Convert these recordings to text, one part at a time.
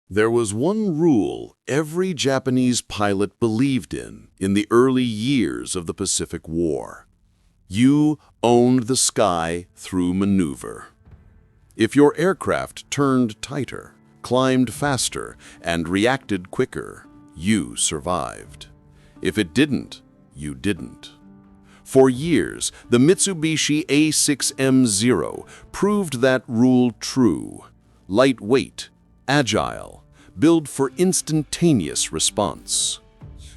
There was one rule every Japanese pilot believed in the early years of the Pacific War. You owned the sky through maneuver. If your aircraft turned tighter, climbed faster, and reacted quicker, you survived. If it didn't, you didn't. For years, the Mitsubishi A6M0 proved that rule true. Lightweight, agile, built for instantaneous response.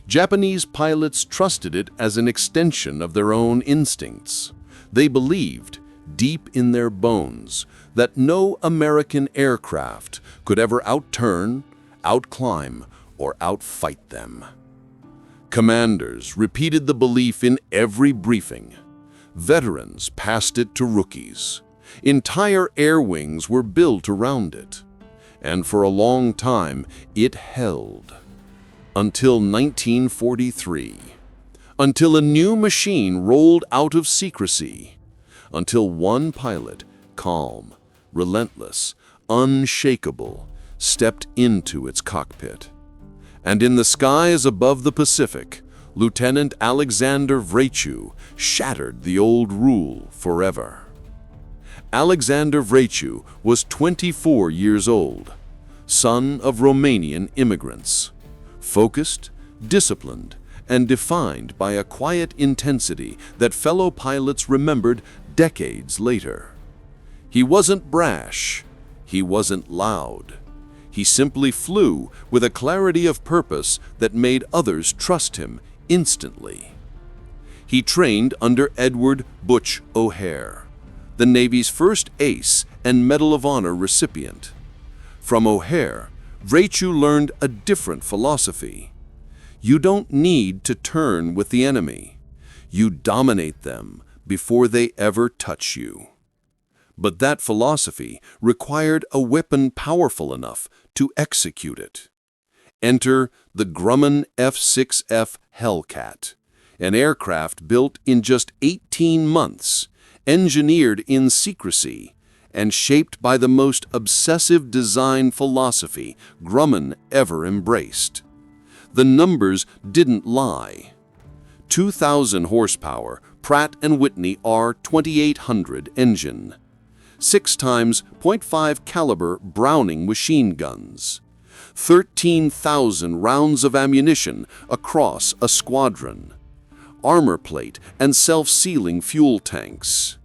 Japanese pilots trusted it as an extension of their own instincts. They believed, deep in their bones, that no American aircraft could ever outturn, outclimb, or outfight them. Commanders repeated the belief in every briefing. Veterans passed it to rookies. Entire air wings were built around it. And for a long time, it held. Until 1943. Until a new machine rolled out of secrecy. Until one pilot, calm, relentless, unshakable, stepped into its cockpit. And in the skies above the Pacific, Lieutenant Alexander Vreču shattered the old rule forever. Alexander Vreču was 24 years old, son of Romanian immigrants, focused, disciplined, and defined by a quiet intensity that fellow pilots remembered decades later. He wasn't brash, he wasn't loud. He simply flew with a clarity of purpose that made others trust him instantly. He trained under Edward "Butch" O'Hare, the Navy's first ace and Medal of Honor recipient. From O'Hare, Vreču learned a different philosophy. You don't need to turn with the enemy. You dominate them before they ever touch you. But that philosophy required a weapon powerful enough to execute it. Enter the Grumman F6F Hellcat, an aircraft built in just 18 months, engineered in secrecy, and shaped by the most obsessive design philosophy Grumman ever embraced. The numbers didn't lie. 2,000 horsepower Pratt & Whitney R2800 engine, 6 times .5 caliber Browning machine guns, 13,000 rounds of ammunition across a squadron, armor plate and self-sealing fuel tanks,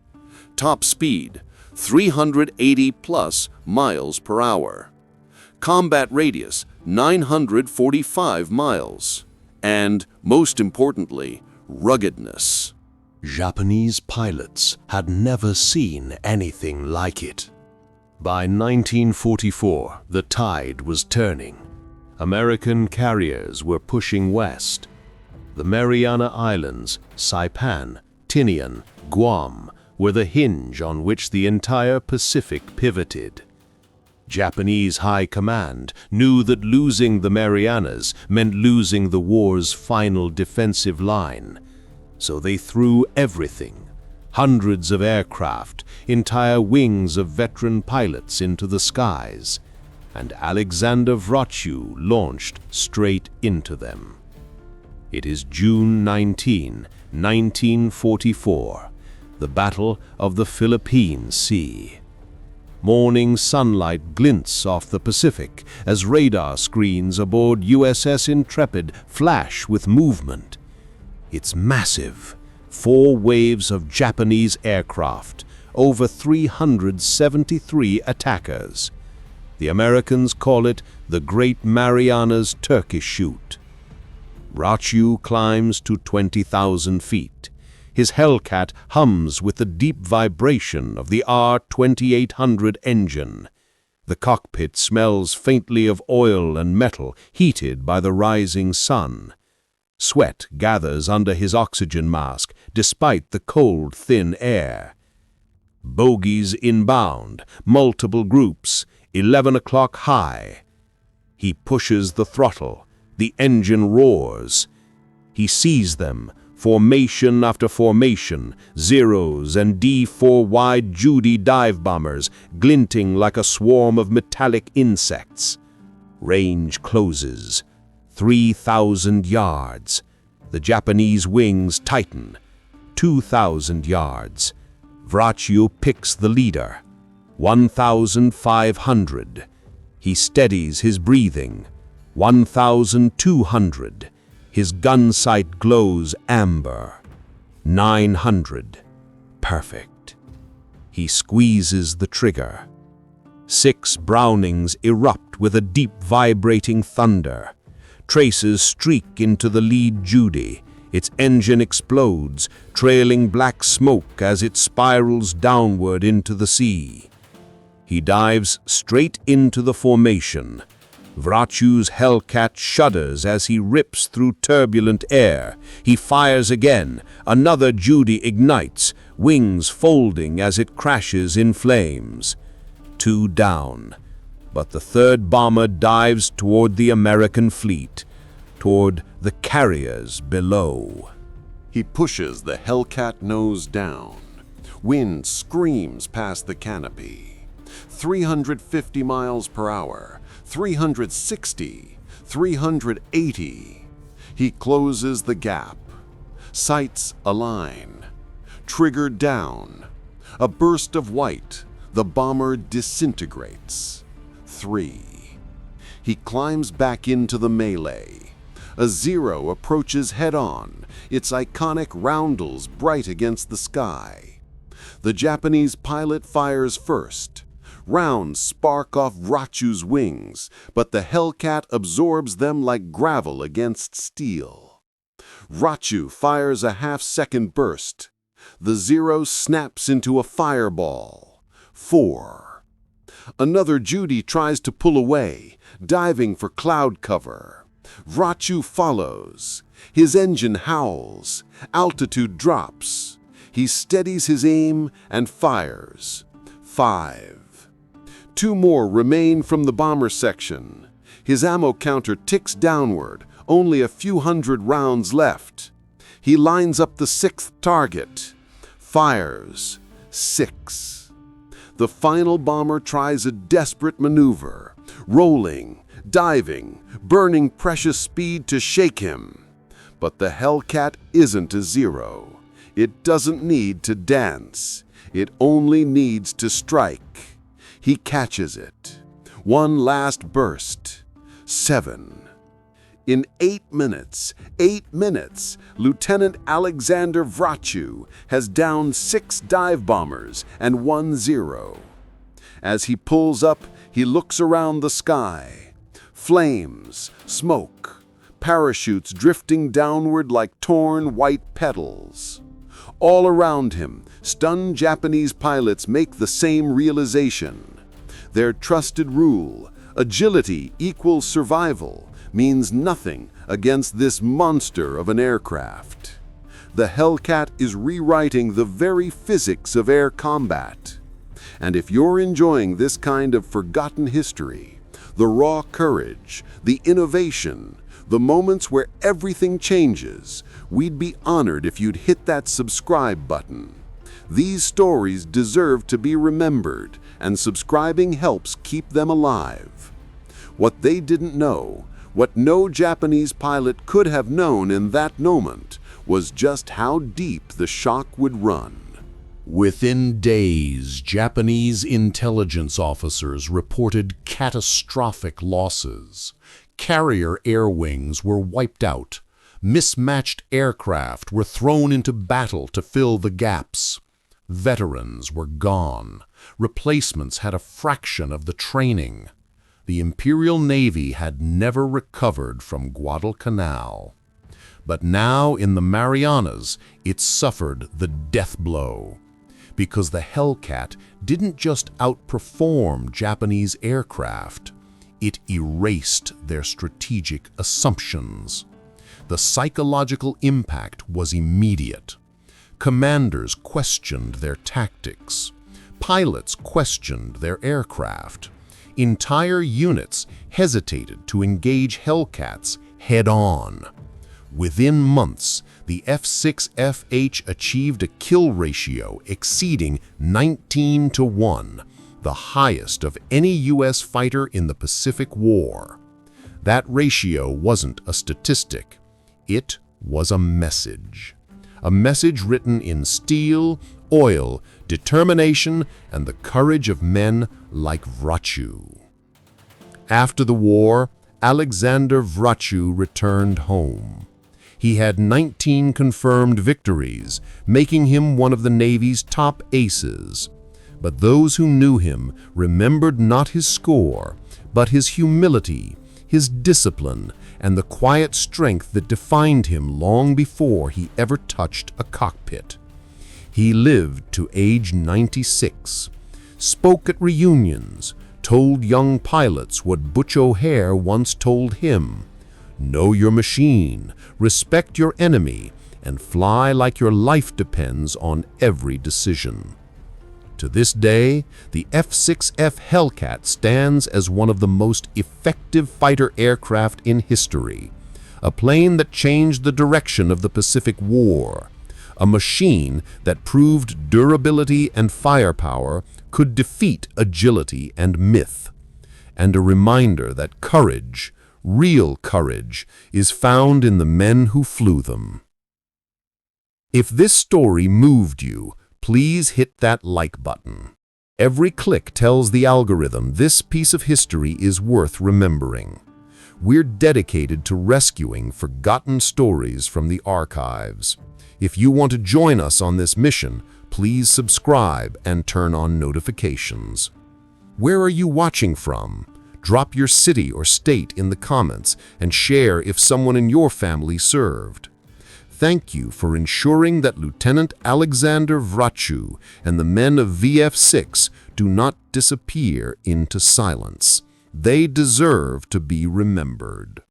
top speed 380+ miles per hour, combat radius 945 miles, and, most importantly, ruggedness. Japanese pilots had never seen anything like it. By 1944, the tide was turning. American carriers were pushing west. The Mariana Islands, Saipan, Tinian, Guam were the hinge on which the entire Pacific pivoted. Japanese High Command knew that losing the Marianas meant losing the war's final defensive line. So they threw everything, hundreds of aircraft, entire wings of veteran pilots into the skies, and Alexander Vreču launched straight into them. It is June 19, 1944, the Battle of the Philippine Sea. Morning sunlight glints off the Pacific as radar screens aboard USS Intrepid flash with movement. It's massive, 4 waves of Japanese aircraft, over 373 attackers. The Americans call it the Great Marianas Turkey Shoot. Vreču climbs to 20,000 feet. His Hellcat hums with the deep vibration of the R2800 engine. The cockpit smells faintly of oil and metal heated by the rising sun. Sweat gathers under his oxygen mask despite the cold, thin air. Bogies inbound, multiple groups, 11 o'clock high. He pushes the throttle. The engine roars. He sees them, formation after formation, Zeros and D-4 wide Judy dive bombers glinting like a swarm of metallic insects. Range closes. 3,000 yards. The Japanese wings tighten. 2,000 yards. Vracheu picks the leader. 1,500. He steadies his breathing. 1,200. His gun sight glows amber. 900. Perfect. He squeezes the trigger. 6 Brownings erupt with a deep vibrating thunder. Traces streak into the lead Judy. Its engine explodes, trailing black smoke as it spirals downward into the sea. He dives straight into the formation. Vracheu's Hellcat shudders as he rips through turbulent air. He fires again. Another Judy ignites, wings folding as it crashes in flames. 2 down. But the third bomber dives toward the American fleet, toward the carriers below. He pushes the Hellcat nose down. Wind screams past the canopy. 350 miles per hour, 360, 380. He closes the gap. Sights align. Trigger down. A burst of white. The bomber disintegrates. 3. He climbs back into the melee. A Zero approaches head-on, its iconic roundels bright against the sky. The Japanese pilot fires first. Rounds spark off Vracheu's wings, but the Hellcat absorbs them like gravel against steel. Vracheu fires a half-second burst. The Zero snaps into a fireball. 4. Another Judy tries to pull away, diving for cloud cover. Vracheu follows. His engine howls. Altitude drops. He steadies his aim and fires. 5. 2 more remain from the bomber section. His ammo counter ticks downward, only a few hundred rounds left. He lines up the 6th target. Fires. 6. The final bomber tries a desperate maneuver, rolling, diving, burning precious speed to shake him. But the Hellcat isn't a Zero. It doesn't need to dance. It only needs to strike. He catches it. One last burst. 7. In 8 minutes, Lieutenant Alexander Vracheu has downed 6 dive bombers and 1 Zero. As he pulls up, he looks around the sky. Flames, smoke, parachutes drifting downward like torn white petals. All around him, stunned Japanese pilots make the same realization. Their trusted rule, agility equals survival, means nothing against this monster of an aircraft. The Hellcat is rewriting the very physics of air combat. And if you're enjoying this kind of forgotten history, the raw courage, the innovation, the moments where everything changes, we'd be honored if you'd hit that subscribe button. These stories deserve to be remembered, and subscribing helps keep them alive. What they didn't know, what no Japanese pilot could have known in that moment, was just how deep the shock would run. Within days, Japanese intelligence officers reported catastrophic losses. Carrier air wings were wiped out. Mismatched aircraft were thrown into battle to fill the gaps. Veterans were gone. Replacements had a fraction of the training. The Imperial Navy had never recovered from Guadalcanal. But now in the Marianas, it suffered the death blow. Because the Hellcat didn't just outperform Japanese aircraft, it erased their strategic assumptions. The psychological impact was immediate. Commanders questioned their tactics. Pilots questioned their aircraft. Entire units hesitated to engage Hellcats head-on. Within months, the F6F achieved a kill ratio exceeding 19-1, the highest of any U.S. fighter in the Pacific War. That ratio wasn't a statistic. It was a message. A message written in steel, oil, determination, and the courage of men like Wrocław. After the war, Alexander Wrocław returned home. He had 19 confirmed victories, making him one of the Navy's top aces. But those who knew him remembered not his score, but his humility, his discipline, and the quiet strength that defined him long before he ever touched a cockpit. He lived to age 96, spoke at reunions, told young pilots what Butch O'Hare once told him: "Know your machine, respect your enemy, and fly like your life depends on every decision." To this day, the F6F Hellcat stands as one of the most effective fighter aircraft in history, a plane that changed the direction of the Pacific War, a machine that proved durability and firepower could defeat agility and myth, and a reminder that courage, real courage, is found in the men who flew them. If this story moved you, please hit that like button. Every click tells the algorithm this piece of history is worth remembering. We're dedicated to rescuing forgotten stories from the archives. If you want to join us on this mission, please subscribe and turn on notifications. Where are you watching from? Drop your city or state in the comments and share if someone in your family served. Thank you for ensuring that Lieutenant Alexander Wrocław and the men of VF6 do not disappear into silence. They deserve to be remembered.